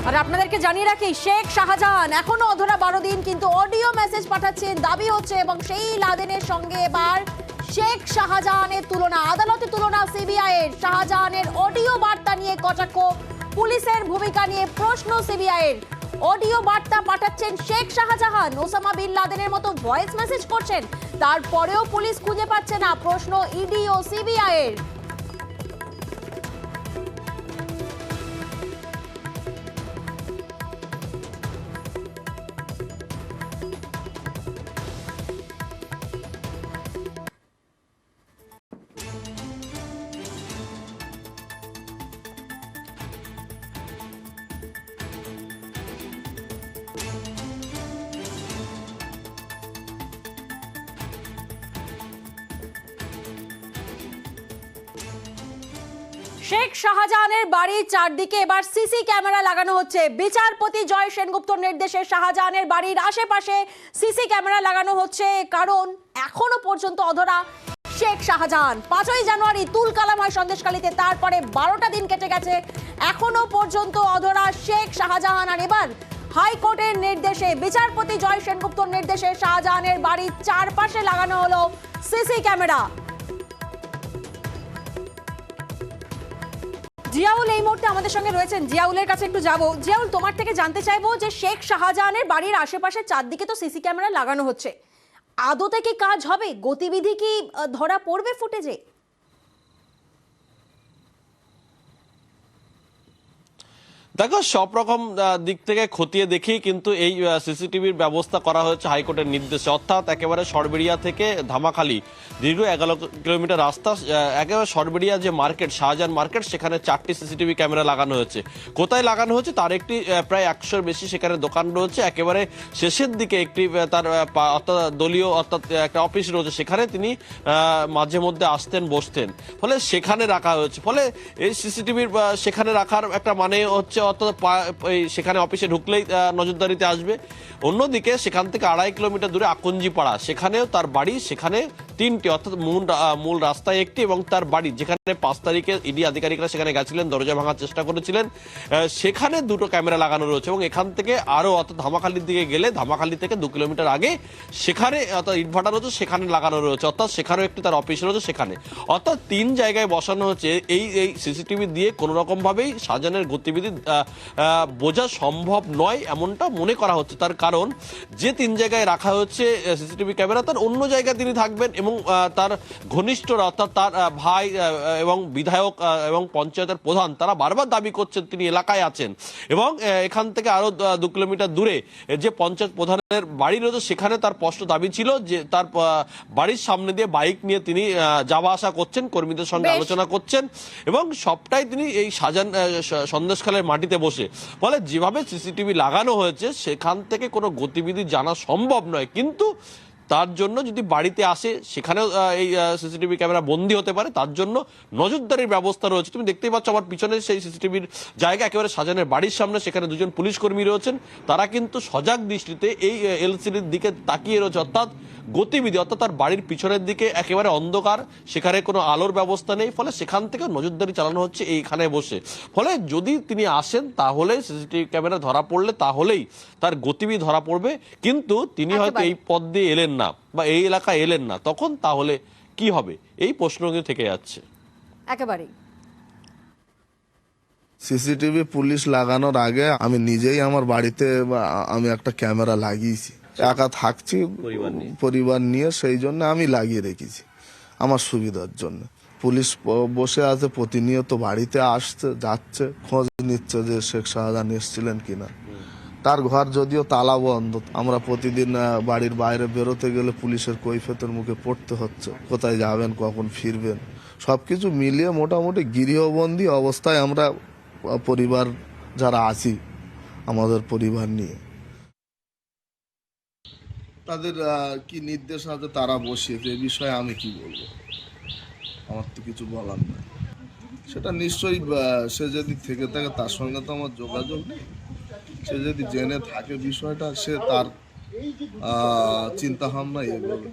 আর আপনাদেরকে জানিয়ে রাখি, শেখ শাহজাহান এখনো অধরা 12 দিন, কিন্তু অডিও মেসেজ পাঠাচ্ছেন দাবি হচ্ছে, এবং সেই লাদেনের সঙ্গে এবার শেখ শাহজাহানের তুলনা, আদালতে তুলনা সিবিআই এর। শাহজাহানের অডিও বার্তা নিয়ে কটাক্ষ, পুলিশের ভূমিকা নিয়ে প্রশ্ন সিবিআই এর। অডিও বার্তা পাঠাচ্ছেন শেখ শাহজাহান, ওসামা বিন লাদেনের মতো ভয়েস মেসেজ করছেন, তারপরেও পুলিশ খুঁজে পাচ্ছে না, প্রশ্ন ইডি ও সিবিআই এর। শেখ শাহজাহানের বাড়ির চারদিকে এবার সিসি ক্যামেরা লাগানো হচ্ছে। বিচারপতি জয় সেনগুপ্তর নির্দেশে শাহজাহানের বাড়ির আশেপাশে সিসি ক্যামেরা লাগানো হচ্ছে, কারণ এখনো পর্যন্ত অধরা শেখ শাহজাহান। 5ই জানুয়ারি তুলকালাম হয় সন্দেশখালীতে, তারপরে 12টা দিন কেটে গেছে, এখনো পর্যন্ত অধরা শেখ শাহজাহান। আর এবার হাইকোর্টের নির্দেশে, বিচারপতি জয় সেনগুপ্তর নির্দেশে শাহজাহানের বাড়ির চারপাশে লাগানো হলো সিসি ক্যামেরা। জিয়াউল এই মুহূর্তে আমাদের সঙ্গে রয়েছেন, জিয়াউলের কাছে একটু যাব। জিয়াউল, তোমার থেকে জানতে চাইবো যে শেখ শাহজাহানের বাড়ির আশেপাশে চারদিকে তো সিসি ক্যামেরা লাগানো হচ্ছে, আদতে কি কাজ হবে? গতিবিধি কি ধরা পড়বে ফুটেজে? দেখো, সব রকম দিক থেকে খতিয়ে দেখি কিন্তু এই সিসিটিভির ব্যবস্থা করা হয়েছে হাইকোর্টের নির্দেশে, অর্থাৎ একেবারে সরবেরিয়া থেকে ধামাখালি দীর্ঘ 11 কিলোমিটার রাস্তা, একেবারে সরবেরিয়া যে মার্কেট, শাহজাহান মার্কেট, সেখানে 4টি সিসিটিভি ক্যামেরা লাগানো হয়েছে। কোথায় লাগানো হয়েছে তার একটি প্রায় 100-এর বেশি সেখানে দোকান রয়েছে, একেবারে শেষের দিকে একটি তার অর্থাৎ দলীয় অর্থাৎ একটা অফিস রয়েছে, সেখানে তিনি মাঝে মধ্যে আসতেন বসতেন, ফলে সেখানে রাখা হয়েছে। ফলে এই সিসিটিভির সেখানে রাখার একটা মানে হচ্ছে অর্থাৎ সেখানে অফিসে ঢুকলেই নজরদারিতে আসবে। অন্যদিকে সেখান থেকে 2.5 কিলোমিটার দূরে আকঞ্জিপাড়া, সেখানেও তার বাড়ি, সেখানে 3টি অর্থাৎ মূল রাস্তায় একটি, এবং তার বাড়ি যেখানে 5 তারিখে ইডি আধিকারিকরা সেখানে গেছিলেন, দরজা ভাঙার চেষ্টা করেছিলেন, সেখানে 2টো ক্যামেরা লাগানো রয়েছে। এবং এখান থেকে আরো অর্থাৎ ধামাখালির দিকে গেলে, ধামাখালি থেকে 2 কিলোমিটার আগে সেখানে অর্থাৎ ইটভাটা রয়েছে, সেখানে লাগানো রয়েছে, অর্থাৎ সেখানেও একটি তার অফিস রয়েছে সেখানে, অর্থাৎ 3 জায়গায় বসানো হচ্ছে। এই সিসিটিভি দিয়ে কোনো রকম ভাবেই শাহজাহানের গতিবিধি বোঝা সম্ভব নয় এমনটা মনে করা হচ্ছে। তার কারণ যে 3 জায়গায় রাখা হচ্ছে সিসিটিভি ক্যামেরা, তার অন্য জায়গায় তিনি থাকবেন, এবং তার ঘনিষ্ঠরা অর্থাৎ তার ভাই এবং বিধায়ক এবং পঞ্চায়েতের প্রধান, তারা বারবার দাবি করছেন তিনি এলাকায় আছেন। এবং এখান থেকে আরো 2 কিলোমিটার দূরে যে পঞ্চায়েত প্রধানের বাড়ি রয়েছে, সেখানে তার স্পষ্ট দাবি ছিল যে তার বাড়ির সামনে দিয়ে বাইক নিয়ে তিনি যাওয়া আসা করছেন, কর্মীদের সঙ্গে আলোচনা করছেন, এবং সবটাই তিনি এই সন্দেশখালের মাটিতে বসে। ফলে যেভাবে সিসিটিভি লাগানো হয়েছে সেখান থেকে কোনো গতিবিধি জানা সম্ভব নয়, কিন্তু তার জন্য যদি বাড়িতে আসে সেখানেও এই সিসিটিভি ক্যামেরা বন্দী হতে পারে, তার জন্য নজরদারির ব্যবস্থা রয়েছে। তুমি দেখতেই পাচ্ছ আমার পিছনে সেই সিসিটিভির জায়গা, একেবারে শাহজাহানের বাড়ির সামনে, সেখানে 2জন পুলিশ কর্মী রয়েছেন, তারা কিন্তু সজাগ দৃষ্টিতে এই এলসিডির দিকে তাকিয়ে রয়েছে, অর্থাৎ গতিবিধি, অর্থাৎ তার বাড়ির পিছনের দিকে একেবারে অন্ধকার, সেখানে কোনো আলোর ব্যবস্থা নেই, ফলে সেখান থেকে নজরদারি চালানো হচ্ছে এইখানে বসে। ফলে যদি তিনি আসেন তাহলে সিসিটিভি ক্যামেরা ধরা পড়লে তাহলেই তার গতিবিধি ধরা পড়বে, কিন্তু তিনি হয়তো এই পথ দিয়ে এলেন না বা এই এলাকায় এলেন না, তখন তাহলে কি হবে, এই প্রশ্ন কিন্তু থেকে যাচ্ছে। একেবারেই সিসিটিভি পুলিশ লাগানোর আগে আমি নিজেই আমার বাড়িতে আমি একটা ক্যামেরা লাগিয়েছি, একা থাকছি পরিবার নিয়ে, সেই জন্য আমি লাগিয়ে রেখেছি আমার সুবিধার জন্য। পুলিশ বসে আছে, প্রতিনিয়ত বাড়িতে আসছে যাচ্ছে, খোঁজ নিচ্ছে যে শেখ শাহজাহান এসেছিলেন কিনা। তার ঘর যদিও তালা বন্ধ, আমরা প্রতিদিন বাড়ির বাইরে বেরোতে গেলে পুলিশের কৈফিয়তের মুখে পড়তে হচ্ছে, কোথায় যাবেন, কখন ফিরবেন, সবকিছু মিলিয়ে মোটামুটি গৃহবন্দী অবস্থায় আমরা পরিবার যারা আছি, আমাদের পরিবার নিয়ে। তাদের কি নির্দেশ আছে তারা বসিয়েছে, এ বিষয়ে আমি কি বলবো, আমার তো কিছু বলার নাই। সেটা নিশ্চয়ই সে যদি থেকে থাকে, তার সঙ্গে তো আমার যোগাযোগ নেই, সে যদি জেনে থাকে বিষয়টা, সে তার চিন্তা ভাবনা এগোবে।